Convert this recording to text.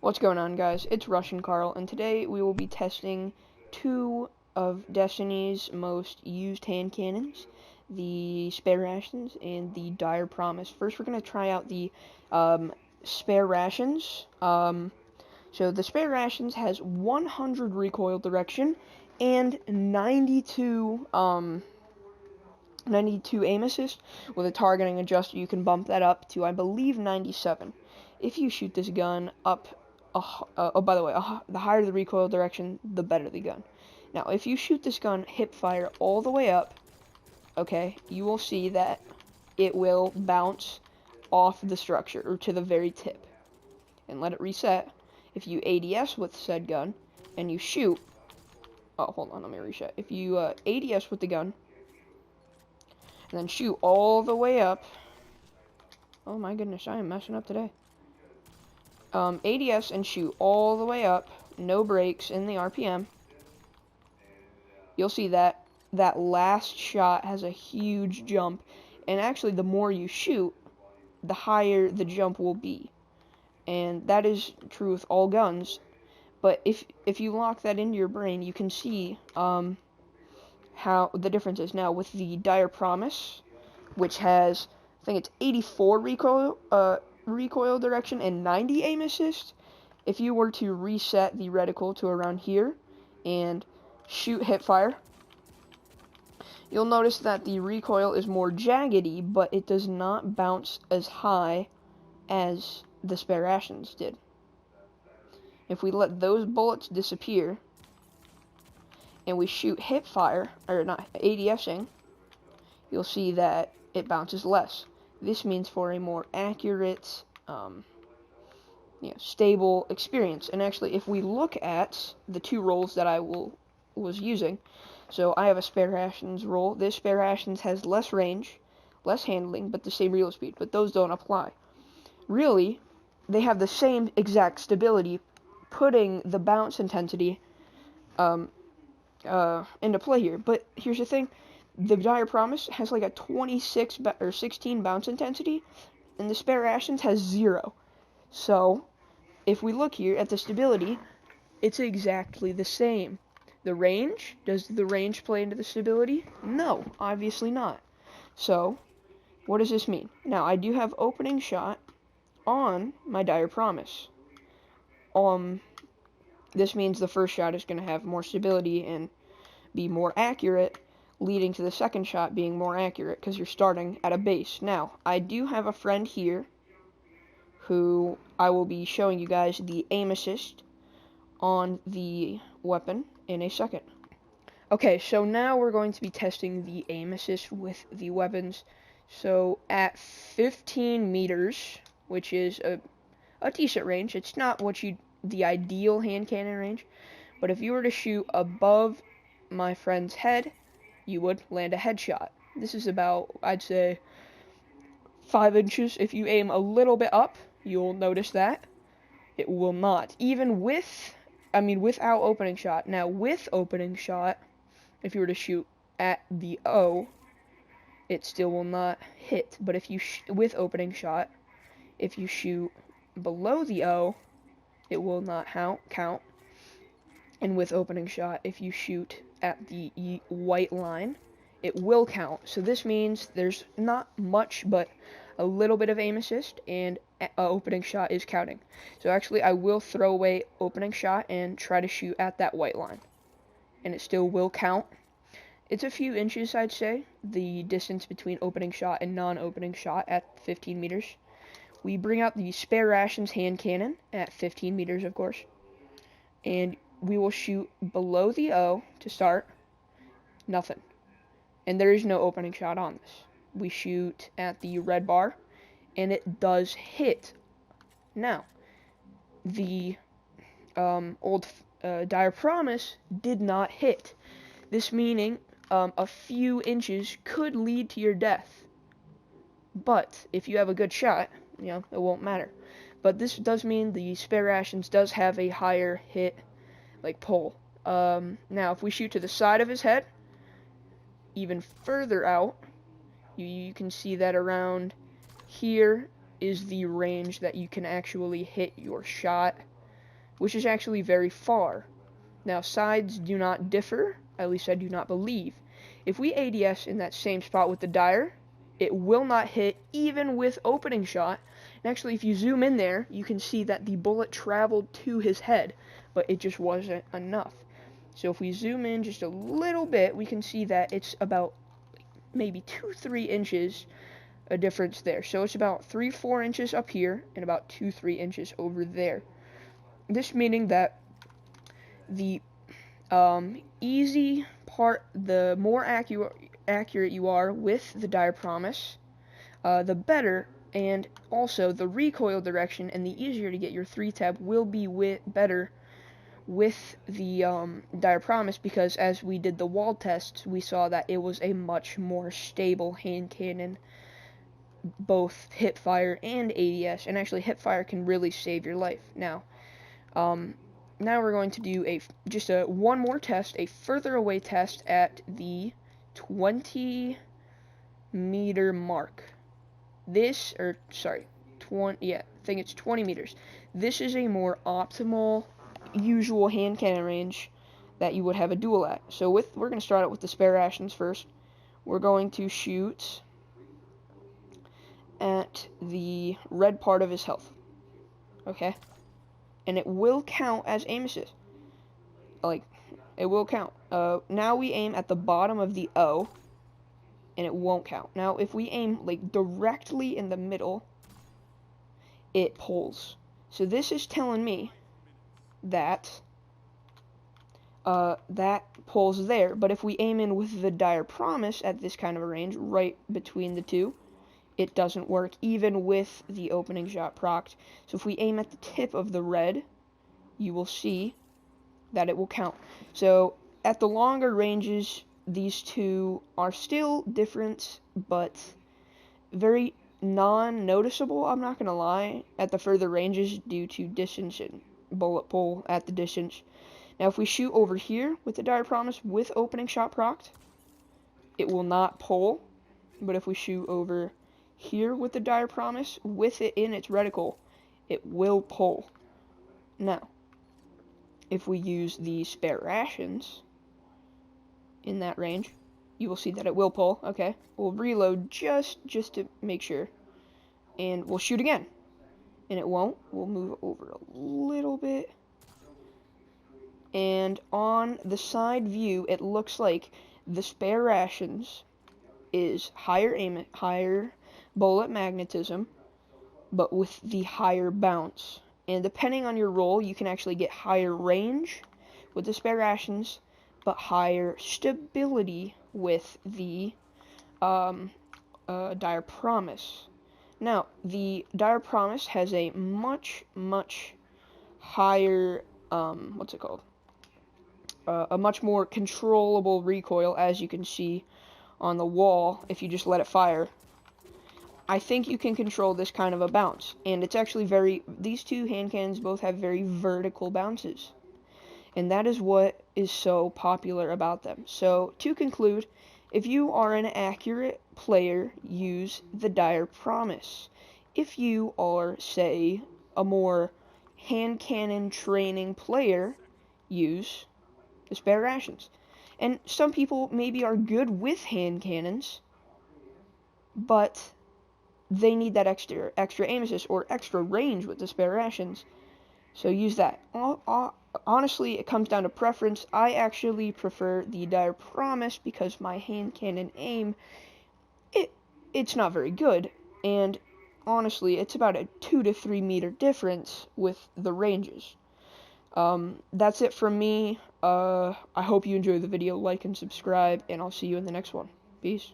What's going on, guys? It's Russian Carl, and today we will be testing two of Destiny's most used hand cannons, the Spare Rations and the Dire Promise. First, we're going to try out the Spare Rations. So the Spare Rations has 100 recoil direction and 92 aim assist. With a targeting adjuster, you can bump that up to, I believe, 97. If you shoot this gun up, by the way, the higher the recoil direction, the better the gun. Now, if you shoot this gun hip fire all the way up, okay, you will see that it will bounce off the structure, or to the very tip, and let it reset. If you ADS with said gun, and you shoot, oh, hold on, let me reset. If you ADS with the gun, and then shoot all the way up. Oh my goodness, I am messing up today. ADS and shoot all the way up, no brakes in the RPM. You'll see that that last shot has a huge jump, and actually the more you shoot, the higher the jump will be. And that is true with all guns. But if you lock that into your brain, you can see how the difference is. Now with the Dire Promise, which has, I think it's 84 recoil direction and 90 aim assist, if you were to reset the reticle to around here and shoot hip fire, you'll notice that the recoil is more jaggedy, but it does not bounce as high as the Spare Rations did. If we let those bullets disappear and we shoot hip fire, or not ADSing, you'll see that it bounces less. This means for a more accurate, stable experience. And actually, if we look at the two rolls that I was using, so I have a Spare Rations roll. This Spare Rations has less range, less handling, but the same reload speed. But those don't apply. Really, they have the same exact stability, putting the bounce intensity into play here. But here's the thing. The Dire Promise has like a 26 or 16 bounce intensity, and the Spare Rations has 0. So, if we look here at the stability, it's exactly the same. The range, does the range play into the stability? No, obviously not. So, what does this mean? Now, I do have opening shot on my Dire Promise. This means the first shot is going to have more stability and be more accurate, leading to the second shot being more accurate because you're starting at a base. Now, I do have a friend here who I will be showing you guys the aim assist on the weapon in a second. Okay, so now we're going to be testing the aim assist with the weapons. So at 15 meters, which is a decent range, it's not the ideal hand cannon range, but if you were to shoot above my friend's head, you would land a headshot. This is about, I'd say, 5 inches. If you aim a little bit up, you'll notice that it will not. Even without opening shot. Now, with opening shot, if you were to shoot at the O, it still will not hit. But if you with opening shot, if you shoot below the O, it will not count. And with opening shot, if you shoot at the white line, it will count. So this means there's not much, but a little bit of aim assist, and opening shot is counting. So actually, I will throw away opening shot and try to shoot at that white line, and it still will count. It's a few inches, I'd say, the distance between opening shot and non-opening shot at 15 meters. We bring out the Spare Rations hand cannon at 15 meters, of course, and we will shoot below the O to start. Nothing. And there is no opening shot on this. We shoot at the red bar, and it does hit. Now, the old Dire Promise did not hit. This meaning a few inches could lead to your death. But if you have a good shot, it won't matter. But this does mean the Spare Rations does have a higher hit pull. Now, if we shoot to the side of his head, even further out, you can see that around here is the range that you can actually hit your shot. which is actually very far. Now, sides do not differ, at least I do not believe. If we ADS in that same spot with the Dire, it will not hit even with opening shot. And actually, if you zoom in there, you can see that the bullet traveled to his head, but it just wasn't enough. So if we zoom in just a little bit, we can see that it's about maybe 2-3 inches a difference there. So it's about 3-4 inches up here and about 2-3 inches over there. This meaning that the easy part, the more accurate you are with the Dire Promise, the better, and also the recoil direction and the easier to get your 3-tab will be better with the Dire Promise, because as we did the wall tests, we saw that it was a much more stable hand cannon, both hipfire and ADS, and actually hipfire can really save your life. Now we're going to do just one more test, a further away test at the 20 meter mark. I think it's 20 meters. This is a more optimal usual hand cannon range that you would have a duel at. So we're going to start out with the spare rations first. We're going to shoot at the red part of his health. Okay? And it will count as aim assist. It will count. Now we aim at the bottom of the O, and it won't count. Now, if we aim, directly in the middle, it pulls. So this is telling me that that pulls there, but if we aim in with the Dire Promise at this kind of a range, right between the two, it doesn't work, even with the opening shot procced. So if we aim at the tip of the red, you will see that it will count. So at the longer ranges, these two are still different, but very non-noticeable, I'm not going to lie, at the further ranges due to distance and bullet pull at the distance. Now if we shoot over here with the Dire Promise with opening shot procced, it will not pull. But if we shoot over here with the Dire Promise with it in its reticle, it will pull. Now, if we use the spare rations in that range, you will see that it will pull. Okay, we'll reload just to make sure, and we'll shoot again, and it won't. We'll move over a little bit, and on the side view, it looks like the spare rations is higher bullet magnetism, but with the higher bounce. And depending on your role, you can actually get higher range with the spare rations, but higher stability with the Dire Promise. Now, the Dire Promise has a much higher, a much more controllable recoil, as you can see on the wall if you just let it fire. I think you can control this kind of a bounce, and it's actually these two hand cannons both have very vertical bounces, and that is what is so popular about them. So to conclude, if you are an accurate player, use the Dire Promise. If you are, say, a more hand cannon training player, use the spare rations. And some people maybe are good with hand cannons, but they need that extra aim assist or extra range with the spare rations, so use that. Honestly, it comes down to preference. I actually prefer the Dire Promise because my hand cannon aim, it's not very good, and honestly, it's about a 2 to 3 meter difference with the ranges. That's it from me. I hope you enjoyed the video. Like and subscribe, and I'll see you in the next one. Peace.